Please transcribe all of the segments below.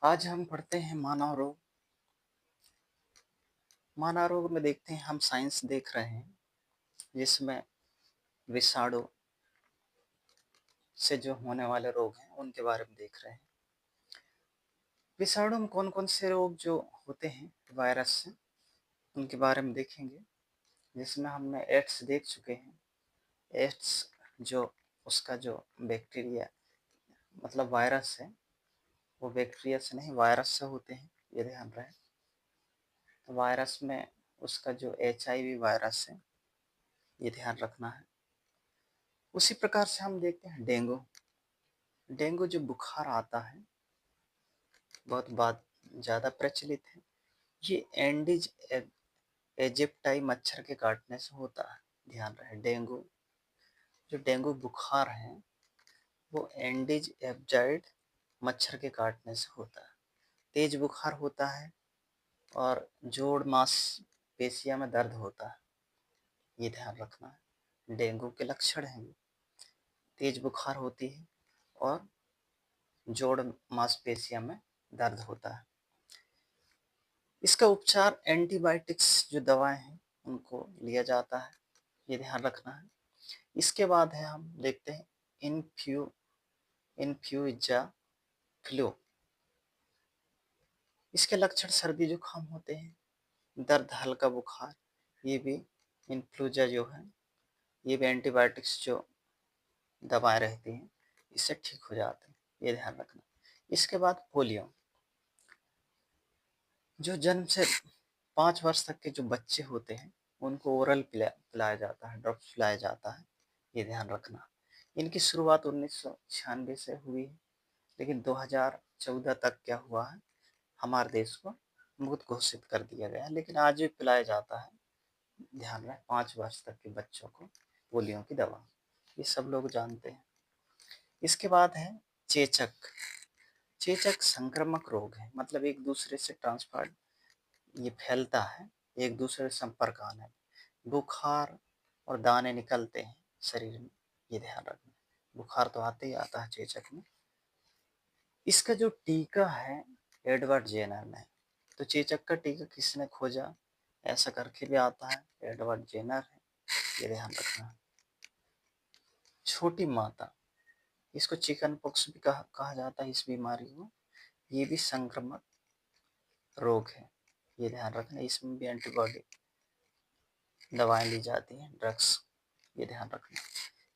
आज हम पढ़ते हैं मानव रोग। मानव रोग में देखते हैं हम साइंस देख रहे हैं जिसमें विषाणु से जो होने वाले रोग हैं उनके बारे में देख रहे हैं। विषाणु में कौन कौन से रोग जो होते हैं वायरस से उनके बारे में देखेंगे, जिसमें हमने एड्स देख चुके हैं। एड्स जो उसका जो बैक्टीरिया मतलब वायरस है वो बैक्टीरिया से नहीं वायरस से होते हैं, ये ध्यान रहे। तो वायरस में उसका जो HIV वायरस है ये ध्यान रखना है। उसी प्रकार से हम देखते हैं डेंगू। डेंगू जो बुखार आता है बहुत बात ज़्यादा प्रचलित है। ये एंडीज एजिप्टाई मच्छर के काटने से होता है। ध्यान रहे डेंगू जो डेंगू बुखार है वो एंडीज एब्जाइड मच्छर के काटने से होता है। तेज बुखार होता है और जोड़ मांसपेशियों में दर्द होता है, ये ध्यान रखना है। डेंगू के लक्षण हैं तेज बुखार होती है और जोड़ मांसपेशियों में दर्द होता है। इसका उपचार एंटीबायोटिक्स जो दवाएं हैं उनको लिया जाता है, ये ध्यान रखना है। इसके बाद है हम देखते हैं इन्फ्लुएंजा फ्लू। इसके लक्षण सर्दी जुकाम होते हैं, दर्द हल्का बुखार। ये भी इन्फ्लुएंजा जो है ये भी एंटीबायोटिक्स जो दवाएं रहती हैं इससे ठीक हो जाते हैं, ये ध्यान रखना। इसके बाद पोलियो। जो जन्म से 5 वर्ष तक के जो बच्चे होते हैं उनको ओरल पिलाया जाता है, ड्रॉप्स पिलाया जाता है, ये ध्यान रखना। इनकी शुरुआत 1996 से हुई है, लेकिन 2014 तक क्या हुआ है हमारे देश को मुक्त घोषित कर दिया गया है, लेकिन आज भी पिलाया जाता है। ध्यान रहे 5 वर्ष तक के बच्चों को पोलियो की दवा, ये सब लोग जानते हैं। इसके बाद है चेचक। चेचक संक्रामक रोग है, मतलब एक दूसरे से ट्रांसफर ये फैलता है, एक दूसरे से संपर्क आने बुखार और दाने निकलते हैं शरीर में, ये ध्यान रखना। बुखार तो आते ही आता है चेचक में। इसका जो टीका है एडवर्ड जेनर ने, तो चेचक का टीका किसने खोजा ऐसा करके भी आता है, एडवर्ड जेनर है, ये ध्यान रखना। छोटी माता, इसको चिकन पॉक्स भी कहा जाता है इस बीमारी को, ये भी संक्रामक रोग है, ये ध्यान रखना। इसमें भी एंटीबॉडी दवाएं ली जाती हैं, ड्रग्स, ये ध्यान रखना।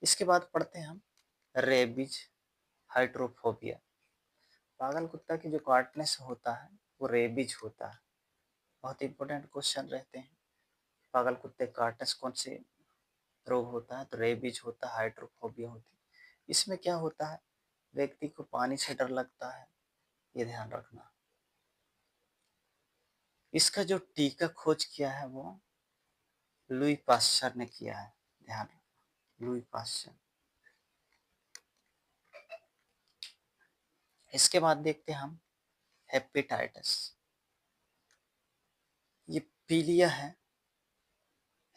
इसके बाद पढ़ते हैं हम रेबीज हाइड्रोफोबिया। पागल कुत्ता की जो काटने से होता है वो रेबीज होता है। बहुत इंपॉर्टेंट क्वेश्चन रहते हैं, पागल कुत्ते काटने से कौन से रोग होता है, तो रेबीज होता है, हाइड्रोफोबिया होती है। इसमें क्या होता है व्यक्ति को पानी से डर लगता है, ये ध्यान रखना। इसका जो टीका खोज किया है वो लुई पाश्चर ने किया है, ध्यान रखना लुई पाश्चर। इसके बाद देखते हैं हम हेपेटाइटिस। ये पीलिया है,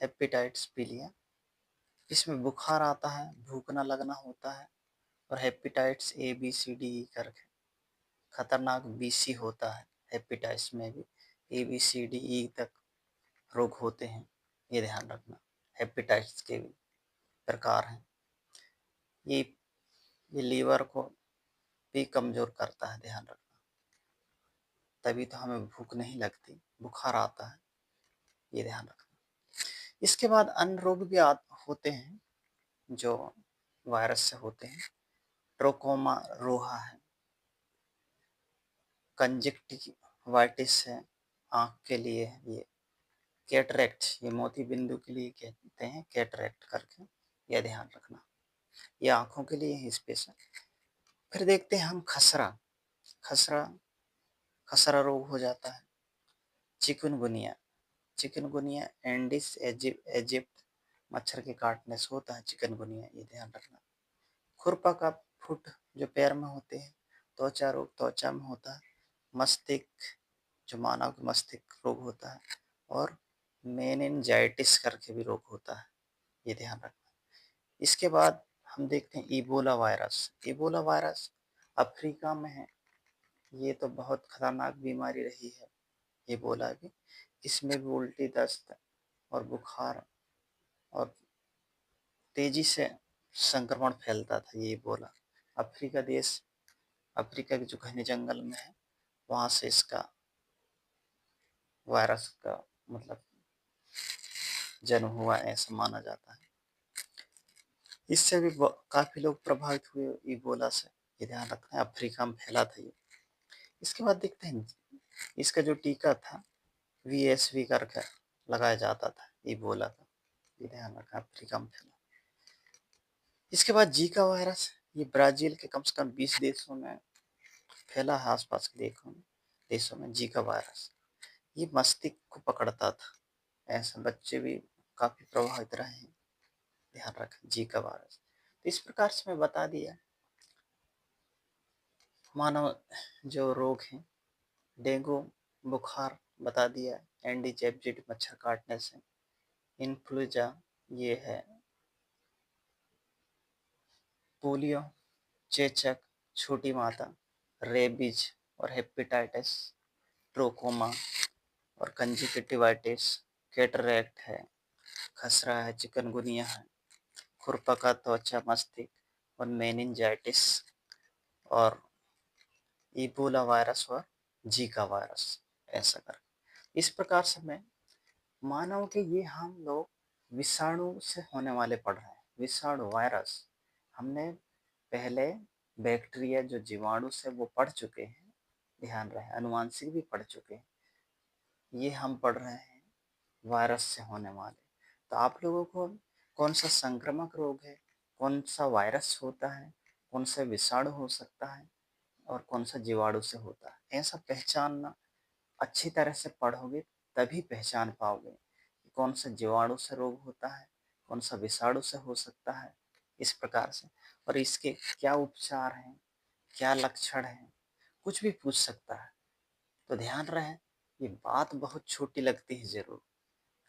हेपेटाइटिस पीलिया। इसमें बुखार आता है, भूखना लगना होता है, और हेपेटाइटिस ABCDE करके खतरनाक BC होता है। हेपेटाइटिस में भी ABCDE तक रोग होते हैं, ये ध्यान रखना। हेपेटाइटिस के भी प्रकार हैं। ये ये लीवर को भी कमजोर करता है, ध्यान रखना। तभी तो हमें भूख नहीं लगती, बुखार आता है, ये ध्यान रखना। इसके बाद अन्य रोग भी होते हैं जो वायरस से होते हैं। ट्रोकोमा रोहा है, कंजक्टिवाइटिस है आँख के लिए, ये कैटरेक्ट, ये मोती बिंदु के लिए कहते हैं कैटरेक्ट करके, यह ध्यान रखना। ये आँखों के लिए है स्पेशल। फिर देखते हैं हम खसरा। खसरा खसरा रोग हो जाता है। चिकनगुनिया, चिकनगुनिया एंडिस एजिप्ट मच्छर के काटने से होता है चिकनगुनिया, ये ध्यान रखना। खुरपा का फुट जो पैर में होते हैं। त्वचा रोग त्वचा में होता है। मस्तिष्क जो मानव के मस्तिष्क रोग होता है, और मेनिनजाइटिस करके भी रोग होता है, ये ध्यान रखना। इसके बाद हम देखते हैं Ebola virus. Ebola virus Africa में है, ये तो बहुत खतरनाक बीमारी रही है, इबोला भी। इसमें भी उल्टी, दस्त और बुखार और तेजी से संक्रमण फैलता था ये इबोला। अफ्रीका देश, अफ्रीका के जो घने जंगल में है, वहाँ से इसका वायरस का मतलब जन्म हुआ ऐसा माना जाता है। इससे भी काफ़ी लोग प्रभावित हुए इबोला से, ये ध्यान रखना है। अफ्रीका में फैला था ये। इसके बाद देखते हैं इसका जो टीका था VSV करके लगाया जाता था इबोला का, ये ध्यान रखना, अफ्रीका में फैला। इसके बाद जीका वायरस, ये ब्राज़ील के कम से कम 20 देशों में फैला है, आसपास के देशों में जीका वायरस। ये मस्तिष्क को पकड़ता था, ऐसा बच्चे भी काफ़ी प्रभावित रहे हैं, ध्यान रखें जीका वायरस। तो इस प्रकार से मैं बता दिया मानव जो रोग हैं। डेंगू बुखार बता दिया, एंडीज एफिड मच्छर काटने से। इन्फ्लुएंजा ये है, पोलियो, चेचक, छोटी माता, रेबीज और हेपेटाइटिस, ट्रोकोमा और कंजक्टिवाइटिस, कैटरैक्ट है, खसरा है, चिकनगुनिया है, खुरपका त्वचा मस्तिष्क और मेनिंजाइटिस और इबोला वायरस और जीका वायरस, ऐसा कर। इस प्रकार से मैं मानव के ये हम लोग विषाणु से होने वाले पढ़ रहे हैं। विषाणु वायरस हमने पहले बैक्टीरिया जो जीवाणु से वो पढ़ चुके हैं, ध्यान रहे, अनुवांशिक भी पढ़ चुके हैं। ये हम पढ़ रहे हैं वायरस से होने वाले। तो आप लोगों को कौन सा संक्रामक रोग है, कौन सा वायरस होता है, कौन सा विषाणु हो सकता है और कौन सा जीवाणु से होता है, ऐसा पहचानना अच्छी तरह से पढ़ोगे तभी पहचान पाओगे कि कौन सा जीवाणु से रोग होता है, कौन सा विषाणु से हो सकता है, इस प्रकार से। और इसके क्या उपचार हैं, क्या लक्षण हैं, कुछ भी पूछ सकता है। तो ध्यान रहे, ये बात बहुत छोटी लगती है ज़रूर,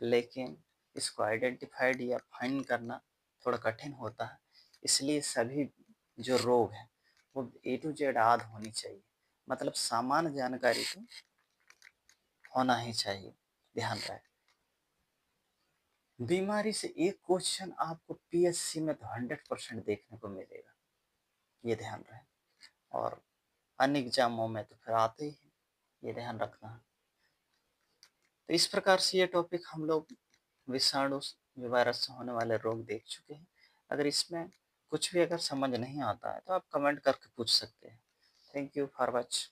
लेकिन इसको आइडेंटिफाइड या फाइंड करना थोड़ा कठिन होता है। इसलिए सभी जो रोग हैं वो A to Z आद होनी चाहिए, मतलब सामान्य जानकारी तो होना ही चाहिए, ध्यान रहे। बीमारी से एक क्वेश्चन आपको PSC में तो 100% देखने को मिलेगा, ये ध्यान रहे। और अन्य एग्जामों में तो फिर आते ही हैं, ये ध्यान रखना है। तो इस प्रकार से ये टॉपिक हम लोग विषाणु जो वायरस से होने वाले रोग देख चुके हैं। अगर इसमें कुछ भी अगर समझ नहीं आता है तो आप कमेंट करके पूछ सकते हैं। Thank you for watch.